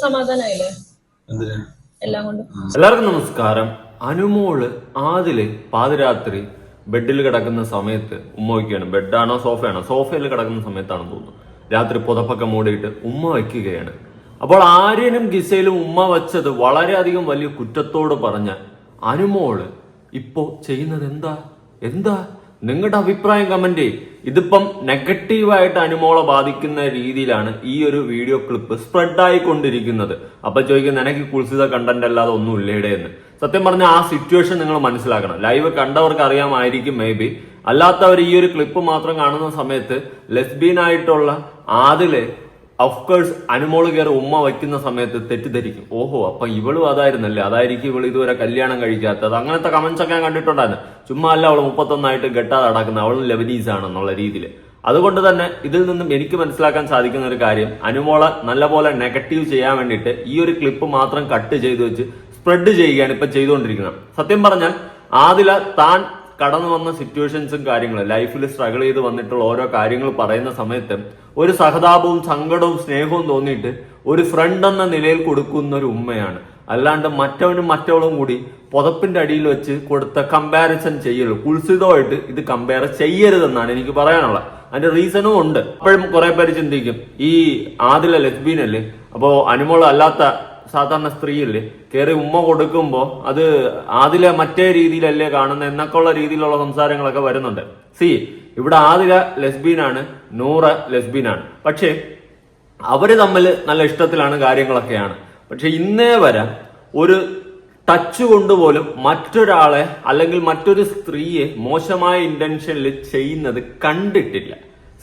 സമാധാനായില്ലേ എല്ലാം കൊണ്ട്? എല്ലാവർക്കും നമസ്കാരം. അനുമോള് ആദില് പാതിരാത്രി ബെഡിൽ കിടക്കുന്ന സമയത്ത് ഉമ്മ വയ്ക്കുകയാണ്. ബെഡാണോ സോഫയാണോ? സോഫയിൽ കിടക്കുന്ന സമയത്താണെന്ന് തോന്നുന്നു. രാത്രി പുതപ്പൊക്കെ മൂടിയിട്ട് ഉമ്മ വയ്ക്കുകയാണ്. അപ്പോൾ ആര്യനും ഗിസയിലും ഉമ്മ വച്ചത് വളരെയധികം വലിയ കുറ്റത്തോട് പറഞ്ഞ അനുമോള് ഇപ്പോ ചെയ്യുന്നത് എന്താ നിങ്ങളുടെ അഭിപ്രായം കമന്റ്. ഇതിപ്പം നെഗറ്റീവായിട്ട് അനുമോളെ ബാധിക്കുന്ന രീതിയിലാണ് ഈ ഒരു വീഡിയോ ക്ലിപ്പ് സ്പ്രെഡ് ആയിക്കൊണ്ടിരിക്കുന്നത്. അപ്പൊ ചോദിക്കുന്നത് എനിക്ക് കുൽസിത കണ്ടന്റ് അല്ലാതെ ഒന്നും ഇല്ലേടെ എന്ന്. സത്യം പറഞ്ഞ ആ സിറ്റുവേഷൻ നിങ്ങൾ മനസ്സിലാക്കണം. ലൈവ് കണ്ടവർക്ക് അറിയാമായിരിക്കും മേ ബി. അല്ലാത്തവർ ഈ ഒരു ക്ലിപ്പ് മാത്രം കാണുന്ന സമയത്ത് ലെസ്ബിയൻ ആയിട്ടുള്ള ആദില് ഓഫ്കോഴ്സ് അനുമോള് കയറി ഉമ്മ വയ്ക്കുന്ന സമയത്ത് തെറ്റിദ്ധരിക്കും. ഓഹോ, അപ്പൊ ഇവളും അതായിരുന്നല്ലേ, അതായിരിക്കും ഇവള് ഇതുവരെ കല്യാണം കഴിക്കാത്തത്. അങ്ങനത്തെ കമന്റ്സ് ഒക്കെ ഞാൻ കണ്ടിട്ടുണ്ടായിരുന്നു. ചുമ്മാ അല്ല അവള് 31 കെട്ടാതെ അടക്കുന്നത്, അവള് ലെബനീസ് ആണെന്നുള്ള രീതിയിൽ. അതുകൊണ്ട് തന്നെ ഇതിൽ നിന്നും എനിക്ക് മനസ്സിലാക്കാൻ സാധിക്കുന്ന ഒരു കാര്യം, അനുമോളെ നല്ലപോലെ നെഗറ്റീവ് ചെയ്യാൻ വേണ്ടിയിട്ട് ഈ ഒരു ക്ലിപ്പ് മാത്രം കട്ട് ചെയ്ത് വെച്ച് സ്പ്രെഡ് ചെയ്യുകയാണ് ഇപ്പൊ ചെയ്തുകൊണ്ടിരിക്കുന്നത്. സത്യം പറഞ്ഞാൽ ആദില താൻ കടന്നു വന്ന സിറ്റുവേഷൻസും കാര്യങ്ങളും ലൈഫിൽ സ്ട്രഗിൾ ചെയ്ത് വന്നിട്ടുള്ള ഓരോ കാര്യങ്ങൾ പറയുന്ന സമയത്ത് ഒരു സഹതാപവും സങ്കടവും സ്നേഹവും തോന്നിയിട്ട് ഒരു ഫ്രണ്ട് എന്ന നിലയിൽ കൊടുക്കുന്ന ഒരു ഉമ്മയാണ്. അല്ലാണ്ട് മറ്റവളും കൂടി പുതപ്പിന്റെ അടിയിൽ വെച്ച് കൊടുത്ത കമ്പാരിസൺ ചെയ്യരുത്. കുൽസിതമായിട്ട് ഇത് കമ്പയർ ചെയ്യരുതെന്നാണ് എനിക്ക് പറയാനുള്ളത്. അതിന്റെ റീസണും ഉണ്ട്. അപ്പോഴും കുറെ പേര് ചിന്തിക്കും, ഈ ആദില ലെസ്ബിയൻ അല്ലേ, അപ്പോ അനുമോൾ അല്ലാത്ത സാധാരണ സ്ത്രീയല്ലേ കയറി ഉമ്മ കൊടുക്കുമ്പോ അത് ആദില മറ്റേ രീതിയിലല്ലേ കാണുന്നത് എന്നൊക്കെയുള്ള രീതിയിലുള്ള സംസാരങ്ങളൊക്കെ വരുന്നുണ്ട്. ഇവിടെ ആദില ലെസ്ബിയനാണ്, നൂറ ലെസ്ബിയനാണ്. പക്ഷേ അവര് തമ്മിൽ നല്ല ഇഷ്ടത്തിലാണ്, കാര്യങ്ങളൊക്കെയാണ്. പക്ഷെ ഇന്നേ വരെ ഒരു ടച്ച് കൊണ്ടുപോലും മറ്റൊരാളെ അല്ലെങ്കിൽ മറ്റൊരു സ്ത്രീയെ മോശമായ ഇന്റൻഷനിൽ ചെയ്യുന്നത് കണ്ടിട്ടില്ല.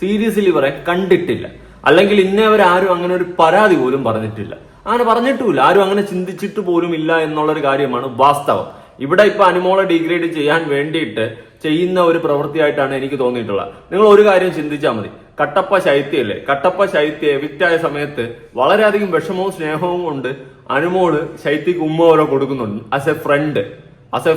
സീരിയസ്ലി പറയാൻ കണ്ടിട്ടില്ല. അല്ലെങ്കിൽ ഇന്നേ വരെ ആരും അങ്ങനെ ഒരു പരാതി പോലും പറഞ്ഞിട്ടില്ല. അങ്ങനെ പറഞ്ഞിട്ടുമില്ല, ആരും അങ്ങനെ ചിന്തിച്ചിട്ട് പോലും ഇല്ല എന്നുള്ളൊരു കാര്യമാണ് വാസ്തവം. ഇവിടെ ഇപ്പൊ അനുമോളെ ഡിഗ്രേഡ് ചെയ്യാൻ വേണ്ടിയിട്ട് ചെയ്യുന്ന ഒരു പ്രവൃത്തിയായിട്ടാണ് എനിക്ക് തോന്നിയിട്ടുള്ളത്. നിങ്ങൾ ഒരു കാര്യം ചിന്തിച്ചാൽ മതി. കട്ടപ്പ ശൈത്യല്ലേ, കട്ടപ്പ ശൈത്യ എവിക്റ്റായ സമയത്ത് വളരെയധികം വിഷമവും സ്നേഹവും കൊണ്ട് അനുമോള് ശൈത്യക്ക് ഉമ്മ ഓരോ കൊടുക്കുന്നുണ്ട്. ആസ് എ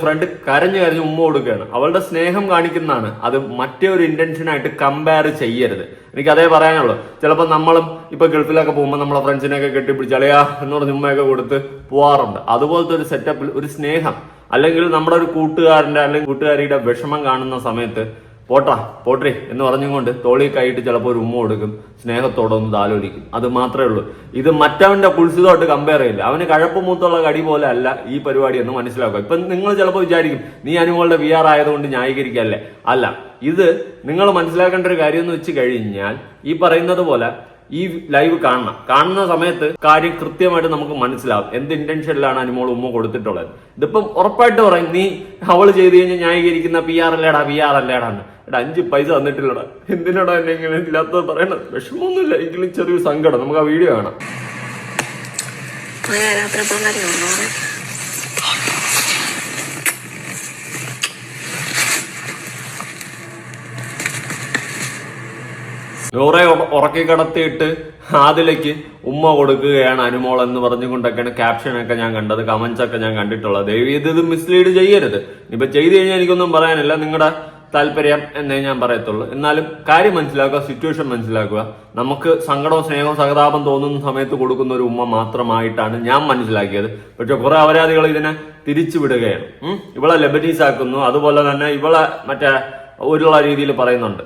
ഫ്രണ്ട് കരഞ്ഞ് ഉമ്മ കൊടുക്കുകയാണ്. അവളുടെ സ്നേഹം കാണിക്കുന്നതാണ്. അത് മറ്റേ ഒരു ഇന്റൻഷനായിട്ട് കമ്പയർ ചെയ്യരുത്. എനിക്ക് അതേ പറയാനുള്ളൂ. ചിലപ്പോൾ നമ്മളും ഇപ്പൊ ഗൾഫിലൊക്കെ പോകുമ്പോൾ നമ്മളെ ഫ്രണ്ട്സിനെയൊക്കെ കെട്ടിപ്പിടിച്ച് അളയാ എന്ന് പറഞ്ഞ് ഉമ്മയൊക്കെ കൊടുത്ത് പോവാറുണ്ട്. അതുപോലത്തെ ഒരു സെറ്റപ്പിൽ ഒരു സ്നേഹം, അല്ലെങ്കിൽ നമ്മുടെ ഒരു കൂട്ടുകാരന്റെ അല്ലെങ്കിൽ കൂട്ടുകാരിയുടെ വിഷമം കാണുന്ന സമയത്ത് പോട്ടെ എന്ന് പറഞ്ഞുകൊണ്ട് തോളി കൈയിട്ട് ചിലപ്പോൾ ഒരു ഉമ്മ കൊടുക്കും, സ്നേഹത്തോടെ ഒന്ന് താലോലിക്കും. അത് മാത്രമേ ഉള്ളൂ. ഇത് മറ്റവന്റെ കുൽസിതമായിട്ട് കമ്പയർ ചെയ്യില്ല. അവന് കഴപ്പ് മൂത്തുള്ള കടി പോലെ അല്ല ഈ പരിപാടി എന്ന് മനസ്സിലാക്കുക. ഇപ്പൊ നിങ്ങൾ ചിലപ്പോൾ വിചാരിക്കും നീ അനുമോളുടെ VR ആയതുകൊണ്ട് ന്യായീകരിക്കല്ലേ. അല്ല, ഇത് നിങ്ങൾ മനസ്സിലാക്കേണ്ട ഒരു കാര്യം എന്ന് വെച്ച് കഴിഞ്ഞാൽ ഈ പറയുന്നത് പോലെ ഈ ലൈവ് കാണുന്ന സമയത്ത് കാര്യം കൃത്യമായിട്ട് നമുക്ക് മനസ്സിലാവും എന്ത് ഇന്റൻഷനിലാണ് അനുമോൾ ഉമ്മ കൊടുത്തിട്ടുള്ളത്. ഇതിപ്പം ഉറപ്പായിട്ട് പറയും, നീ അവള് ചെയ്ത് കഴിഞ്ഞാൽ ന്യായീകരിക്കുന്ന PR അല്ലേടാന്ന്. 5 പൈസ തന്നിട്ടില്ലടാ, എന്തിനാടാ എന്നെ ഇങ്ങനെ ഇല്ലാത്തത് പറയണത്. വിഷമമൊന്നുമില്ല, എങ്കിലും ചെറിയൊരു സങ്കടം. നമുക്ക് ആ വീഡിയോ കാണാം. നൂറെ ഉറക്കി കിടത്തിയിട്ട് ആദിലേക്ക് ഉമ്മ കൊടുക്കുകയാണ് അനുമോൾ എന്ന് പറഞ്ഞുകൊണ്ടൊക്കെയാണ് ക്യാപ്ഷനൊക്കെ ഞാൻ കണ്ടത്, കമന്റ്സ് ഒക്കെ ഞാൻ കണ്ടിട്ടുള്ളത്. ദയവ് ഇത് മിസ്ലീഡ് ചെയ്യരുത്. ഇപ്പൊ ചെയ്ത് കഴിഞ്ഞാൽ എനിക്കൊന്നും പറയാനില്ല, നിങ്ങളുടെ താല്പര്യം എന്നേ ഞാൻ പറയത്തുള്ളൂ. എന്നാലും കാര്യം മനസ്സിലാക്കുക, സിറ്റുവേഷൻ മനസ്സിലാക്കുക. നമുക്ക് സങ്കടവും സ്നേഹവും സഹതാപം തോന്നുന്ന സമയത്ത് കൊടുക്കുന്ന ഒരു ഉമ്മ മാത്രമായിട്ടാണ് ഞാൻ മനസ്സിലാക്കിയത്. പക്ഷെ കുറെ അപരാധികൾ ഇതിനെ തിരിച്ചു വിടുകയാണ്. ഇവളെ ലെബനീസ് ആക്കുന്നു. അതുപോലെ തന്നെ ഇവളെ മറ്റേ ഒരുള്ള രീതിയിൽ പറയുന്നുണ്ട്.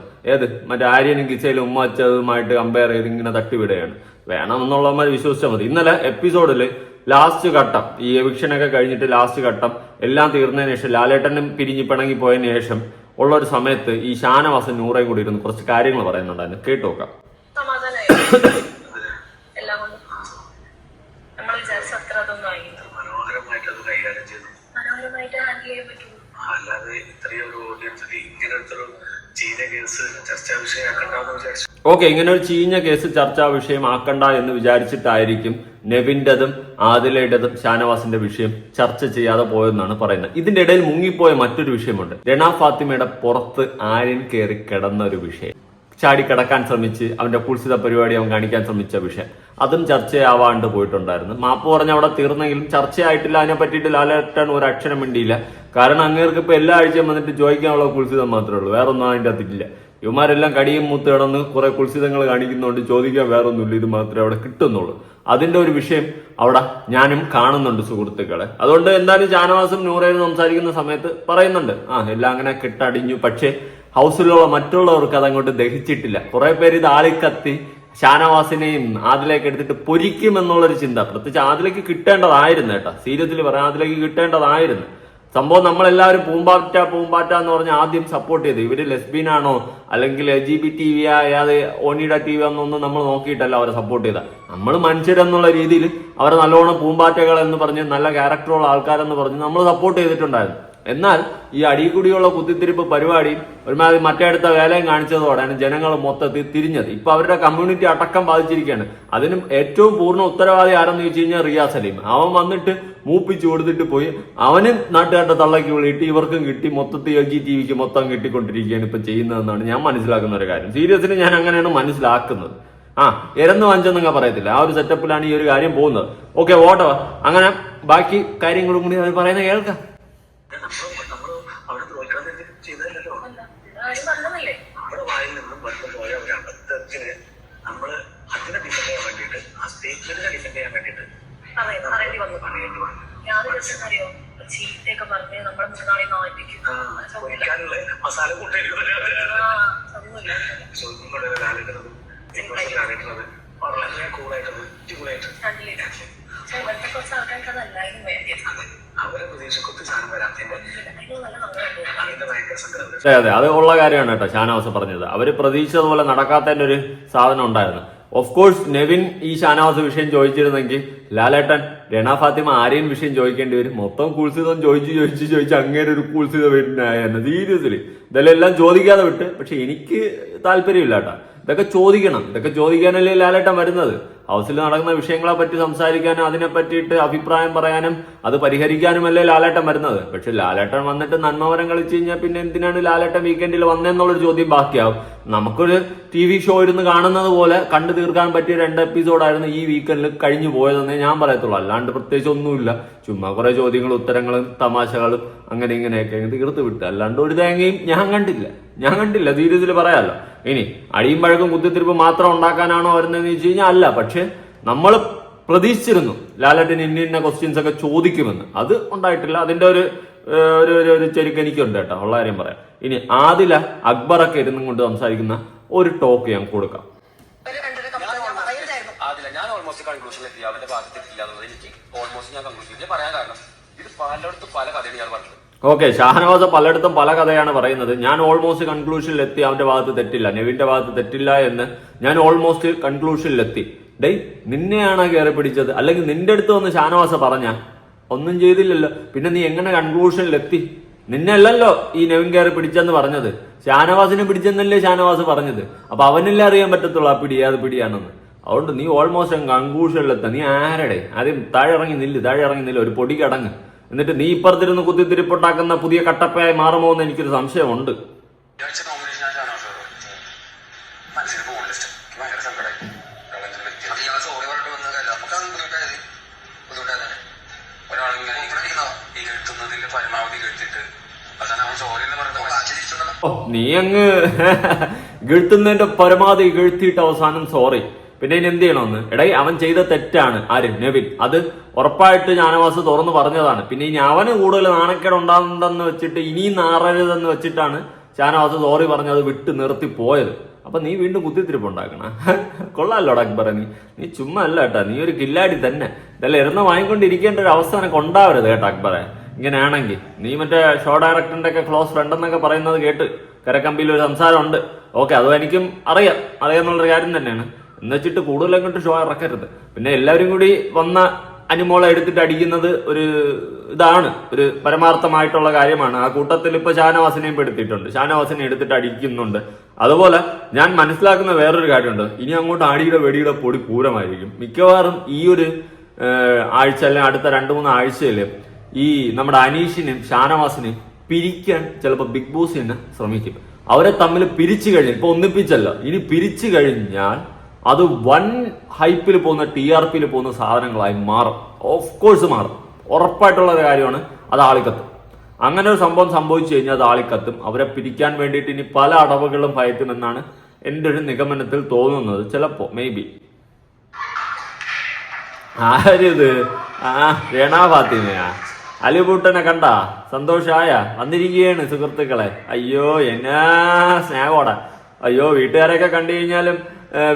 മറ്റേ ആര്യനും ഗിസയിലും ഉമ്മ വച്ചതുമായിട്ട് കമ്പയർ ചെയ്ത് ഇങ്ങനെ തട്ടിവിടുകയാണ്. വേണമെന്നുള്ളവന്മാർ വിശ്വസിച്ചാൽ മതി. ഇന്നലെ എപ്പിസോഡില് ലാസ്റ്റ് ഘട്ടം, ഈ എവിക്ഷനൊക്കെ കഴിഞ്ഞിട്ട് ലാസ്റ്റ് ഘട്ടം എല്ലാം തീർന്നതിന് ശേഷം ലാലേട്ടനും പിരിഞ്ഞ് പിണങ്ങി പോയതിനു ശേഷം ഉള്ള ഒരു സമയത്ത് ഈ ഷാനവാസും നൂറയും കൂടി ഇരുന്ന് കുറച്ച് കാര്യങ്ങൾ പറയുന്നുണ്ടായിരുന്നു. കേട്ടു നോക്കാം. ഓക്കെ, ഇങ്ങനെ ഒരു ചീഞ്ഞ കേസ് ചർച്ചാ വിഷയമാക്കണ്ട എന്ന് വിചാരിച്ചിട്ടായിരിക്കും നെവിന്റെതും ആദിലയുടേതും ഷാനവാസിന്റെ വിഷയം ചർച്ച ചെയ്യാതെ പോയെന്നാണ് പറയുന്നത്. ഇതിന്റെ ഇടയിൽ മുങ്ങിപ്പോയ മറ്റൊരു വിഷയമുണ്ട്. രണ ഫാത്തിമയുടെ പുറത്ത് ആര്യൻ കയറി കിടന്ന ഒരു വിഷയം, ചാടിക്കിടക്കാൻ ശ്രമിച്ച് അവന്റെ കുൽസിത പരിപാടി അവൻ കാണിക്കാൻ ശ്രമിച്ച വിഷയം, അതും ചർച്ചയാവാണ്ട് പോയിട്ടുണ്ടായിരുന്നു. മാപ്പ് പറഞ്ഞ അവിടെ തീർന്നെങ്കിലും ചർച്ചയായിട്ടില്ല. അതിനെ പറ്റിയിട്ട് ലാലേട്ടൻ ഒരു അക്ഷരം മിണ്ടിയില്ല. കാരണം അങ്ങേർക്ക് ഇപ്പൊ എല്ലാ ആഴ്ചയും വന്നിട്ട് ചോദിക്കാനുള്ള കുൽസിതം മാത്രമേ ഉള്ളൂ, വേറെ ഒന്നും അതിന്റെ അകത്തില്ല. ഇവന്മാരെല്ലാം കടിയും മൂത്ത് കിടന്ന് കുറെ കുൽസിതങ്ങൾ കാണിക്കുന്നുണ്ട്. ചോദിക്കാൻ വേറൊന്നുമില്ല, ഇത് മാത്രമേ അവിടെ കിട്ടുന്നുള്ളൂ. അതിന്റെ ഒരു വിഷയം അവിടെ ഞാനും കാണുന്നുണ്ട് സുഹൃത്തുക്കളെ. അതുകൊണ്ട് എന്തായാലും ഷാനവാസും നൂറയും സംസാരിക്കുന്ന സമയത്ത് പറയുന്നുണ്ട്, എല്ലാം അങ്ങനെ കെട്ടടിഞ്ഞു. പക്ഷെ ഹൗസിലുള്ള മറ്റുള്ളവർക്ക് അതങ്ങോട്ട് ദഹിച്ചിട്ടില്ല. കുറെ പേര് ഇത് ആളിക്കത്തി ഷാനവാസിനെയും ആദിലേക്ക് എടുത്തിട്ട് പൊരിക്കുമെന്നുള്ളൊരു ചിന്ത. പ്രത്യേകിച്ച് ആദിലേക്ക് കിട്ടേണ്ടതായിരുന്നു കേട്ടോ, സീരിയസിൽ പറയാം, ആദിലേക്ക് കിട്ടേണ്ടതായിരുന്നു. സംഭവം നമ്മളെല്ലാവരും പൂമ്പാറ്റ എന്ന് പറഞ്ഞ് ആദ്യം സപ്പോർട്ട് ചെയ്ത്, ഇവര് ലെസ്ബീനാണോ അല്ലെങ്കിൽ LGBT അത് ഓണിഡ TV എന്നൊന്നും നമ്മൾ നോക്കിയിട്ടല്ല അവരെ സപ്പോർട്ട് ചെയ്ത. നമ്മൾ മനുഷ്യരെന്നുള്ള രീതിയിൽ അവരെ നല്ലോണം പൂമ്പാറ്റകൾ എന്ന് പറഞ്ഞ് നല്ല ക്യാരക്ടറുള്ള ആൾക്കാരെന്ന് പറഞ്ഞ് നമ്മൾ സപ്പോർട്ട് ചെയ്തിട്ടുണ്ടായിരുന്നു. എന്നാൽ ഈ അടികൂടിയുള്ള കുത്തിത്തിരിപ്പ് പരിപാടിയും ഒരുമാതിരി മറ്റേടുത്ത വേലയും കാണിച്ചതോടെയാണ് ജനങ്ങൾ മൊത്തത്തിൽ തിരിഞ്ഞത്. ഇപ്പൊ അവരുടെ കമ്മ്യൂണിറ്റി അടക്കം ബാധിച്ചിരിക്കുകയാണ്. അതിനും ഏറ്റവും പൂർണ്ണ ഉത്തരവാദി ആരെന്ന് ചോദിച്ചു കഴിഞ്ഞാൽ റിയാസ് സലീം. അവൻ വന്നിട്ട് മൂപ്പിച്ചു കൊടുത്തിട്ട് പോയി അവനും നാട്ടുകാരുടെ തള്ളക്ക് വിളിയിട്ട് ഇവർക്കും കിട്ടി, മൊത്തത്തിൽ LGTVക്ക് മൊത്തം കിട്ടിക്കൊണ്ടിരിക്കുകയാണ് ഇപ്പൊ ചെയ്യുന്നതെന്നാണ് ഞാൻ മനസ്സിലാക്കുന്ന ഒരു കാര്യം. സീരിയസിന് ഞാൻ അങ്ങനെയാണ് മനസ്സിലാക്കുന്നത്. എരന്ന് വാങ്ങിച്ചെന്നൊക്കെ പറയത്തില്ല, ആ ഒരു സെറ്റപ്പിലാണ് ഈ ഒരു കാര്യം പോകുന്നത്. Okay, auto. അങ്ങനെ ബാക്കി കാര്യങ്ങളും കൂടി അവർ പറയുന്നത് കേൾക്കാം. നമ്മുടെ വായിൽ നിന്നും വന്നു പോയ ഒരു അബദ്ധത്തിന് നമ്മള് അതിനെ ഡിഫെൻഡ് ചെയ്യാൻ വേണ്ടിയിട്ട്, ആ സ്റ്റേറ്റ്മെന്റിനെ ഡിഫെൻഡ് ചെയ്യാൻ വേണ്ടിയിട്ട് പറയേണ്ടി വന്നു. അറിയോ, ചീത്തയൊക്കെ പറഞ്ഞ് നമ്മളെ മൂന്നാളെ നാട്ടിക്കും മസാല കൂട്ടായിട്ടുള്ളത് വളരെ കൂളായിട്ടുള്ളത് കുറച്ച് ആൾക്കാർക്ക് അതല്ലായിരുന്നു വേണ്ടിയത്. അവരെ പ്രതീക്ഷക്കൊത്ത് സാധനം വരാത്തതിന്റെ അതിന്റെ ഭയങ്കര സങ്കടം. അതെ, അത് ഉള്ള കാര്യമാണ് കേട്ടോ ഷാനവാസ് പറഞ്ഞത്. അവര് പ്രതീക്ഷിച്ചതുപോലെ നടക്കാത്തതിന്റെ ഒരു സാധനം ഉണ്ടായിരുന്നു. ഓഫ് കോഴ്സ് നെവിൻ ഈ ഷാനവാസ് വിഷയം ചോദിച്ചിരുന്നെങ്കിൽ ലാലേട്ടൻ രണ ഫാത്തിമ ആരെയും വിഷയം ചോദിക്കേണ്ടി വരും. മൊത്തം കുൽസിതം ചോദിച്ച് അങ്ങേരെ ഒരു കുൽസിത വരുന്നതായിരുന്നു. സീരിയസ്ലി ഇതെല്ലാം ചോദിക്കാതെ വിട്ട്. പക്ഷെ എനിക്ക് താല്പര്യമില്ല കേട്ടോ, ഇതൊക്കെ ചോദിക്കണം. ഇതൊക്കെ ചോദിക്കാനല്ലേ ലാലേട്ടൻ വരുന്നത്. ഹൗസിൽ നടക്കുന്ന വിഷയങ്ങളെ പറ്റി സംസാരിക്കാനും അതിനെ പറ്റിയിട്ട് അഭിപ്രായം പറയാനും അത് പരിഹരിക്കാനുമല്ലേ ലാലേട്ടൻ വരുന്നത്. പക്ഷെ ലാലേട്ടൻ വന്നിട്ട് നന്മവരം കളിച്ചു കഴിഞ്ഞാൽ പിന്നെ എന്തിനാണ് ലാലേട്ടൻ വീക്കെൻഡിൽ വന്നെന്നുള്ളൊരു ചോദ്യം ബാക്കിയാവും. നമുക്കൊരു TV ഷോ ഇരുന്ന് കാണുന്നത് പോലെ കണ്ടു തീർക്കാൻ പറ്റിയ 2 എപ്പിസോഡായിരുന്നു ഈ വീക്കെൻഡിൽ കഴിഞ്ഞു പോയതെന്നേ ഞാൻ പറയത്തുള്ളൂ. അല്ലാണ്ട് പ്രത്യേകിച്ച് ഒന്നുമില്ല. ചുമ്മാ കുറെ ചോദ്യങ്ങളും ഉത്തരങ്ങളും തമാശകളും അങ്ങനെ ഇങ്ങനെയൊക്കെ തീർത്ത് വിട്ട്. അല്ലാണ്ട് ഒരു തേങ്ങയും ഞാൻ കണ്ടില്ല സീരിയസിൽ പറയാമല്ലോ. ഇനി അടിയും പഴക്കും കുത്തിത്തിരിപ്പ് മാത്രം ഉണ്ടാക്കാനാണോ വരുന്നതെന്ന് ചോദിച്ചു കഴിഞ്ഞാൽ അല്ല. പക്ഷെ നമ്മൾ പ്രതീക്ഷിച്ചിരുന്നു ലാലേട്ടൻ ഇന്ന ക്വസ്റ്റ്യൻസ് ഒക്കെ ചോദിക്കുമെന്ന്. അത് ഉണ്ടായിട്ടില്ല. അതിന്റെ ഒരു ചെരുക്ക് എനിക്കുണ്ട് കേട്ടോ, ഉള്ള കാര്യം പറയാം. ഇനി ആദില അക്ബറൊക്കെ ഇരുന്നും കൊണ്ട് സംസാരിക്കുന്ന ഒരു ടോക്ക് ഞാൻ കൊടുക്കാം. ഞാൻ ഓൾമോസ്റ്റ് കൺക്ലൂഷനിൽ എത്തി. അവന്റെ ഭാഗത്ത് എത്തില്ല എന്നുള്ളത് എനിക്ക് ഓൾമോസ്റ്റ് ഞാൻ കൺക്ലൂഷനിൽ പറയാൻ കാരണം ഇത് പലയിടത്തും പല കഥയാണ് ഞാൻ പറഞ്ഞത്. ഓക്കെ, ഷാനവാസ് പലയിടത്തും പല കഥയാണ് പറയുന്നത്. ഞാൻ ഓൾമോസ്റ്റ് കൺക്ലൂഷനിൽ എത്തി, അവന്റെ ഭാഗത്ത് തെറ്റില്ല, നെവിന്റെ ഭാഗത്ത് തെറ്റില്ല എന്ന് ഞാൻ ഓൾമോസ്റ്റ് കൺക്ലൂഷനിൽ എത്തി. നിന്നെയാണ് കയറി പിടിച്ചത്, അല്ലെങ്കിൽ നിന്റെ അടുത്ത് വന്ന് ഷാനവാസ് പറഞ്ഞ ഒന്നും ചെയ്തില്ലല്ലോ, പിന്നെ നീ എങ്ങനെ കൺക്ലൂഷനിലെത്തി? നിന്നെ അല്ലല്ലോ ഈ നെവിൻ കയറി പിടിച്ചെന്ന് പറഞ്ഞത്, ഷാനവാസിനെ പിടിച്ചെന്നല്ലേ ഷാനവാസ് പറഞ്ഞത്. അപ്പൊ അവനല്ലേ അറിയാൻ പറ്റത്തുള്ളൂ ആ പിടി അത് പിടിയാണെന്ന്. അതുകൊണ്ട് നീ ഓൾമോസ്റ്റ് കൺക്ലൂഷനിലെത്താം. നീ ആരുടെ ആദ്യം താഴെ ഇറങ്ങി നില്ല്, ഒരു പൊടി കടങ്ങ്. എന്നിട്ട് നീ ഇപ്പുറത്തിരുന്ന് കുത്തിത്തിരിപ്പുണ്ടാക്കുന്ന പുതിയ കട്ടപ്പയായി മാറുമോ എന്ന് എനിക്കൊരു സംശയമുണ്ട്. നീ അങ്ങ് ഗിഴ്ത്തുന്നതിന്റെ പരമാവധി ഗിഴ്ത്തിയിട്ട് അവസാനം സോറി. പിന്നെ ഇനി എന്ത് ചെയ്യണമെന്ന്? അവൻ ചെയ്ത തെറ്റാണ്. ആര്? നെവിൻ. അത് ഉറപ്പായിട്ട് ഷാനവാസ് തുറന്നു പറഞ്ഞതാണ്. പിന്നെ ഇനി അവന് കൂടുതൽ നാണക്കേട് ഉണ്ടാകുന്നെന്ന് വെച്ചിട്ട് ഇനിയും നാറരുതെന്ന് വെച്ചിട്ടാണ് ഷാനവാസ് സോറി പറഞ്ഞത് വിട്ട് നിർത്തി പോയത്. അപ്പൊ നീ വീണ്ടും കുത്തിത്തിരിപ്പുണ്ടാക്കണ? കൊള്ളാലോടാ അക്ബറെ, നീ ചുമ്മാ അല്ല കേട്ടാ, നീ ഒരു കില്ലാടി തന്നെ. ഇതെല്ലാം ഇരുന്ന് വാങ്ങിക്കൊണ്ടിരിക്കേണ്ട ഒരു അവസ്ഥ എനിക്ക് ഉണ്ടാവരുത് കേട്ടോ അക്ബറെ. ഇങ്ങനെയാണെങ്കിൽ നീ മറ്റേ ഷോ ഡയറക്ടറിന്റെ ഒക്കെ ക്ലോസ് ഫ്രണ്ട് എന്നൊക്കെ പറയുന്നത് കേട്ട് കരക്കമ്പിയിൽ ഒരു സംസാരമുണ്ട്. ഓക്കെ, അതും എനിക്കും അറിയാന്നുള്ളൊരു കാര്യം തന്നെയാണ്. എന്ന് വെച്ചിട്ട് കൂടുതൽ അങ്ങോട്ട് ഷോ ഇറക്കരുത്. പിന്നെ എല്ലാവരും കൂടി വന്ന അനുമോളെ എടുത്തിട്ട് അടിക്കുന്നത് ഒരു പരമാർത്ഥമായിട്ടുള്ള കാര്യമാണ്. ആ കൂട്ടത്തിൽ ഇപ്പൊ ഷാനവാസിനെയും പെടുത്തിയിട്ടുണ്ട്, ഷാനവാസിനെ എടുത്തിട്ട് അടിക്കുന്നുണ്ട്. അതുപോലെ ഞാൻ മനസ്സിലാക്കുന്ന വേറൊരു കാര്യമുണ്ട്, ഇനി അങ്ങോട്ട് അടിയുടെ വെടിയുടെ പൊടി പൂരമായിരിക്കും. മിക്കവാറും ഈ ഒരു ആഴ്ച അല്ലെങ്കിൽ അടുത്ത 2-3 ആഴ്ചയില് ഈ നമ്മുടെ അനീഷിനെയും ഷാനവാസിനെയും പിരിക്കാൻ ചിലപ്പോൾ ബിഗ് ബോസ് തന്നെ ശ്രമിക്കും. അവരെ തമ്മിൽ പിരിച്ചു കഴിഞ്ഞാൽ, ഇപ്പൊ ഒന്നിപ്പിച്ചല്ലോ, ഇനി പിരിച്ചു കഴിഞ്ഞാൽ അത് വൻ ഹൈപ്പിൽ പോകുന്ന TRPയിൽ പോകുന്ന സാധനങ്ങളായി മാറും. ഓഫ് കോഴ്സ് മാറും, ഉറപ്പായിട്ടുള്ള കാര്യമാണ്. അത് ആളിക്കത്തും. അങ്ങനെ ഒരു സംഭവം സംഭവിച്ചു കഴിഞ്ഞാൽ അത് ആളിക്കത്തും. അവരെ പിരിക്കാൻ വേണ്ടിയിട്ട് ഇനി പല അടവുകളും ഭയക്കുമെന്നാണ് എൻ്റെ ഒരു നിഗമനത്തിൽ തോന്നുന്നത്. ചിലപ്പോ മേ ബി. ആരിത്? രേണാ ഫാത്തിമയാ? അലിബൂട്ടനെ കണ്ടാ? സന്തോഷായ? വന്നിരിക്കുകയാണ് സുഹൃത്തുക്കളെ. അയ്യോ എന്നാ സ്നേഹോടാ. അയ്യോ വീട്ടുകാരെയൊക്കെ കണ്ടു കഴിഞ്ഞാലും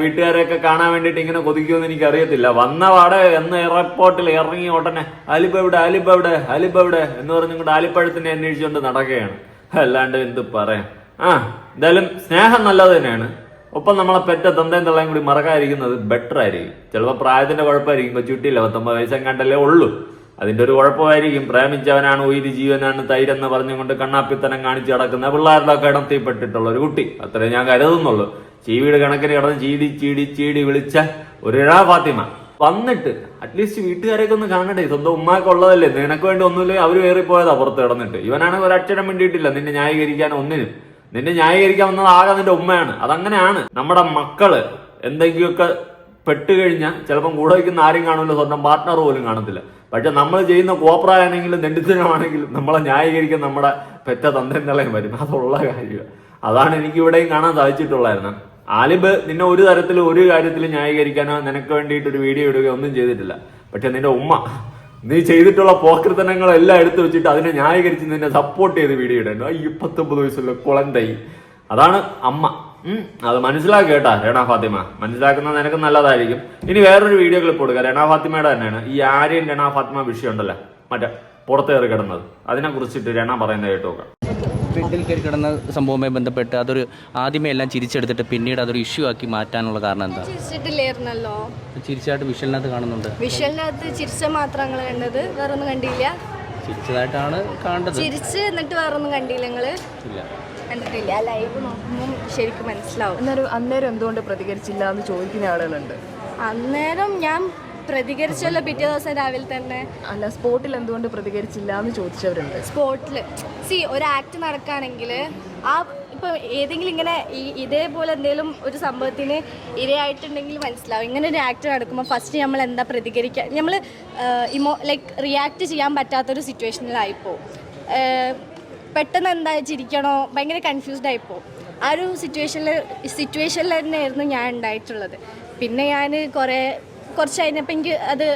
വീട്ടുകാരെയൊക്കെ കാണാൻ വേണ്ടിയിട്ട് ഇങ്ങനെ കൊതിക്കുമെന്ന് എനിക്ക് അറിയത്തില്ല. വന്ന പാടെ എന്ന് എയർപോർട്ടിൽ ഇറങ്ങി ഉടനെ അലിബ് എവിടെ എന്ന് പറഞ്ഞുകൊണ്ട് ആലിപ്പഴത്തിനെ അന്വേഷിച്ചുകൊണ്ട് നടക്കുകയാണ്. അല്ലാണ്ട് എന്ത് പറയാം. എന്തായാലും സ്നേഹം നല്ലത് തന്നെയാണ്. ഒപ്പം നമ്മളെ പെറ്റ തന്തയും തള്ളയും കൂടി മറക്കാതിരിക്കുന്നത് ബെറ്റർ ആയിരിക്കും. ചിലപ്പോൾ പ്രായത്തിന്റെ കുഴപ്പമായിരിക്കും. കൊച്ചുകുട്ടിയില്ല, 19 വയസ്സെങ്ങാണ്ടല്ലേ ഉള്ളൂ. അതിന്റെ ഒരു കുഴപ്പമായിരിക്കും. പ്രേമിച്ചവനാണ് ഉയിര് ജീവനാണ് തൈരെന്ന് പറഞ്ഞുകൊണ്ട് കണ്ണാപ്പിത്തനം കാണിച്ച് നടക്കുന്ന പിള്ളേരുടെ ഒക്കെ ഇടത്തിപ്പെട്ടിട്ടുള്ള ഒരു കുട്ടി. അത്രേ ഞാൻ കരുതുന്നുള്ളൂ. ചീവീട് കണക്കിന് കിടന്ന് ചീടി വിളിച്ച ഒരു രേണാ ഫാത്തിമ വന്നിട്ട് അറ്റ്ലീസ്റ്റ് വീട്ടുകാരെയൊക്കെ ഒന്ന് കാണണ്ടേ. സ്വന്തം ഉമ്മാക്ക് ഉള്ളതല്ലേ, നിനക്ക് വേണ്ടി ഒന്നുമില്ലേ അവര് കയറിപ്പോയതാ പുറത്ത് കിടന്നിട്ട്. ഇവനാണെങ്കിൽ ഒരക്ഷരം വേണ്ടിയിട്ടില്ല നിന്നെ ന്യായീകരിക്കാൻ ഒന്നിനും. നിന്നെ ന്യായീകരിക്കാൻ വന്നത് ആകെ നിന്റെ ഉമ്മയാണ്. അതങ്ങനെയാണ്. നമ്മുടെ മക്കള് എന്തെങ്കിലുമൊക്കെ പെട്ടുകഴിഞ്ഞാൽ ചിലപ്പം കൂടെ വയ്ക്കുന്ന ആരും കാണില്ല, സ്വന്തം പാർട്ട്ണർ പോലും കാണത്തില്ല. പക്ഷെ നമ്മൾ ചെയ്യുന്ന കോപ്രായാണെങ്കിലും ദണ്ഡിത്തരമാണെങ്കിലും നമ്മളെ ന്യായീകരിക്കാൻ നമ്മുടെ പെറ്റ തന്തയും വരും. അതുള്ള കാര്യമാണ്. അതാണ് എനിക്ക് ഇവിടെയും കാണാൻ സാധിച്ചിട്ടുള്ളായിരുന്നു. ആലിബ് നിന്നെ ഒരു തരത്തിലും ഒരു കാര്യത്തിലും ന്യായീകരിക്കാനോ നിനക്ക് വേണ്ടിയിട്ട് ഒരു വീഡിയോ ഇടുകയോ ഒന്നും ചെയ്തിട്ടില്ല. പക്ഷെ നിന്റെ ഉമ്മ നീ ചെയ്തിട്ടുള്ള പോക്രിത്തനങ്ങളെല്ലാം എടുത്തു വെച്ചിട്ട് അതിനെ ന്യായീകരിച്ച് നിന്നെ സപ്പോർട്ട് ചെയ്ത് വീഡിയോ ഇടേണ്ടു. 19 വയസ്സുള്ള കുളന്തൈ. അതാണ് അമ്മ. അത് മനസ്സിലാക്കി കേട്ടാ രേണാ ഫാത്തിമ. മനസ്സിലാക്കുന്നത് നിനക്ക് നല്ലതായിരിക്കും. ഇനി വേറൊരു വീഡിയോ ക്ലിപ്പ് കൊടുക്കുക. രേണാ ഫാത്തിമയുടെ തന്നെയാണ്. ഈ ആര്യൻ രേണാ ഫാത്തിമ വിഷയം ഉണ്ടല്ലോ, മറ്റേ പുറത്ത് കയറി കിടന്നത്, അതിനെ കുറിച്ചിട്ട് രേണ പറയുന്നത് കേട്ട് നോക്കാം. ബെഡിൽ കയറി കിടന്ന സംഭവവുമായി ബന്ധപ്പെട്ട് അതൊരു ആദ്യമേ എല്ലാം ചിരിച്ചെടുത്തിട്ട് പിന്നീട് അതൊരു ഇഷ്യൂ ആക്കി മാറ്റാനുള്ള കാരണം എന്താ? ചിരിച്ചിട്ടില്ലായിരുന്നല്ലോ. ചിരിച്ചായിട്ട് വിഷ്വലിനകത്ത് കാണുന്നുണ്ട്. വിഷ്വലിനകത്ത് ചിരിച്ച മാത്രങ്ങൾ കണ്ടത്, വേറൊന്നും കണ്ടില്ല. ചിരിച്ചതായിട്ടാണ് കാണേണ്ടത്. ചിരിച്ച് എന്നിട്ട് വേറൊന്നും കണ്ടില്ല നിങ്ങള്? ഇല്ല, കണ്ടിട്ടില്ല. ലൈവ് നോക്കുമ്പോൾ ശരിക്കും മനസ്സിലാവും. അന്നേരം എന്തുകൊണ്ട് പ്രതികരിച്ചില്ല എന്ന് ചോദിക്കുന്ന ആളുകളുണ്ട്. അന്നേരം ഞാൻ പ്രതികരിച്ചല്ലോ പിറ്റേ ദിവസം രാവിലെ തന്നെ. അല്ല, സ്പോട്ടിൽ എന്തുകൊണ്ട് പ്രതികരിച്ചില്ല എന്ന് ചോദിച്ചവരുണ്ട്. സ്പോട്ടിൽ ഒരു ആക്ട് നടക്കുകയാണെങ്കിൽ ആ ഇപ്പോൾ ഏതെങ്കിലും ഇങ്ങനെ ഇതേപോലെ എന്തെങ്കിലും ഒരു സംഭവത്തിന് ഇരയായിട്ടുണ്ടെങ്കിൽ മനസ്സിലാവും. ഇങ്ങനെ ഒരു ആക്ട് നടക്കുമ്പോൾ ഫസ്റ്റ് നമ്മൾ എന്താ പ്രതികരിക്കുക, നമ്മൾ റിയാക്ട് ചെയ്യാൻ പറ്റാത്തൊരു സിറ്റുവേഷനിലായിപ്പോൾ പെട്ടെന്ന് എന്താ ചിരിക്കണോ, ഭയങ്കര കൺഫ്യൂസ്ഡ് ആയിപ്പോൾ. ആ ഒരു സിറ്റുവേഷനിൽ തന്നെയായിരുന്നു ഞാൻ ഉണ്ടായിട്ടുള്ളത്. പിന്നെ ഞാൻ കുറച്ച് കഴിഞ്ഞപ്പോൾ എനിക്ക് അത്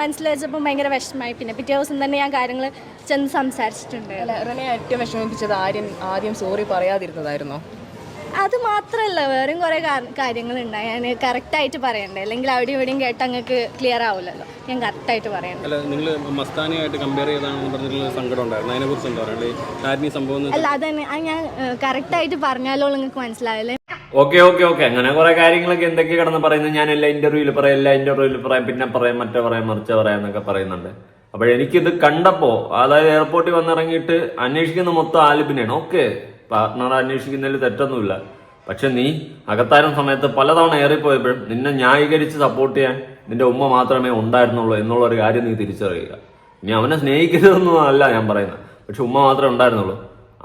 മനസ്സിലാച്ചപ്പോൾ ഭയങ്കര വിഷമമായി. പിന്നെ പിറ്റേ ദിവസം തന്നെ ഞാൻ കാര്യങ്ങൾ ചെന്ന് സംസാരിച്ചിട്ടുണ്ട്. റെനെ ഏറ്റവും വിഷമിപ്പിച്ചത് ആദ്യം സോറി പറയാതിരുന്നതായിരുന്നോ? അത് മാത്രമല്ല, വേറെയും കുറേ കാര്യങ്ങളുണ്ടായി. ഞാൻ കറക്റ്റായിട്ട് പറയണ്ടേ, അല്ലെങ്കിൽ അവിടെയും ഇവിടെയും കേട്ട് അങ്ങക്ക് ക്ലിയർ ആവില്ലല്ലോ. ഞാൻ കറക്റ്റായിട്ട് പറയണ്ടേ. അല്ല, നിങ്ങൾ മസ്താനിയായിട്ട് കമ്പയർ ചെയ്താണെന്ന് പറഞ്ഞിട്ടുള്ള സങ്കടം ഉണ്ടായിരുന്നു. അതിനെക്കുറിച്ച് എന്താ പറയുക? സംഭവം അല്ല, അതന്നെ ഞാൻ കറക്റ്റായിട്ട് പറഞ്ഞാലോ നിങ്ങൾക്ക് മനസ്സിലാവില്ലേ. ഓക്കെ അങ്ങനെ കുറെ കാര്യങ്ങളൊക്കെ എന്തൊക്കെ കിടന്ന് പറയുന്നത് ഞാൻ എല്ലാ ഇന്റർവ്യൂവിൽ പറയാം, പിന്നെ പറയാം, മറ്റേ പറയാം, മറിച്ച പറയാം എന്നൊക്കെ പറയുന്നുണ്ട്. അപ്പോഴെനിക്കിത് കണ്ടപ്പോ, അതായത് എയർപോർട്ടിൽ വന്നിറങ്ങിയിട്ട് അന്വേഷിക്കുന്ന മൊത്തം ആലിബിനെയാണ്. ഓക്കെ, പാർട്ട്ണറെ അന്വേഷിക്കുന്നതിൽ തെറ്റൊന്നുമില്ല. പക്ഷെ നീ അകത്താരം സമയത്ത് പലതവണ ഏറിപ്പോയപ്പോഴും നിന്നെ ന്യായീകരിച്ച് സപ്പോർട്ട് ചെയ്യാൻ നിന്റെ ഉമ്മ മാത്രമേ ഉണ്ടായിരുന്നുള്ളൂ എന്നുള്ള ഒരു കാര്യം നീ തിരിച്ചറിയുക. ഇനി അവനെ സ്നേഹിക്കരുതെന്നൊന്നും അല്ല ഞാൻ പറയുന്നത്, പക്ഷെ ഉമ്മ മാത്രമേ ഉണ്ടായിരുന്നുള്ളൂ.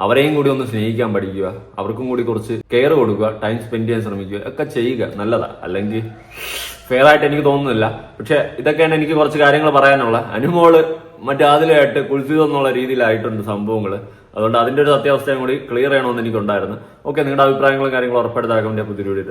അവരെയും കൂടി ഒന്ന് സ്നേഹിക്കാൻ പഠിക്കുക, അവർക്കും കൂടി കുറച്ച് കെയർ കൊടുക്കുക, ടൈം സ്പെൻഡ് ചെയ്യാൻ ശ്രമിക്കുക, ഒക്കെ ചെയ്യുക. നല്ലതാ. അല്ലെങ്കിൽ ഫെയർ ആയിട്ട് എനിക്ക് തോന്നുന്നില്ല. പക്ഷെ ഇതൊക്കെയാണ് എനിക്ക് കുറച്ച് കാര്യങ്ങൾ പറയാനുള്ള. അനുമോള് മറ്റാതിലായിട്ട് കുളിച്ചതെന്നുള്ള രീതിയിലായിട്ടുണ്ട് സംഭവങ്ങൾ. അതുകൊണ്ട് അതിന്റെ ഒരു സത്യാവസ്ഥയും കൂടി ക്ലിയർ ചെയ്യണമെന്ന് എനിക്കുണ്ടായിരുന്നു. ഓക്കെ, നിങ്ങളുടെ അഭിപ്രായങ്ങളും കാര്യങ്ങളും ഉറപ്പെടുത്താൻ വേണ്ടി പുതിയ വീഡിയോ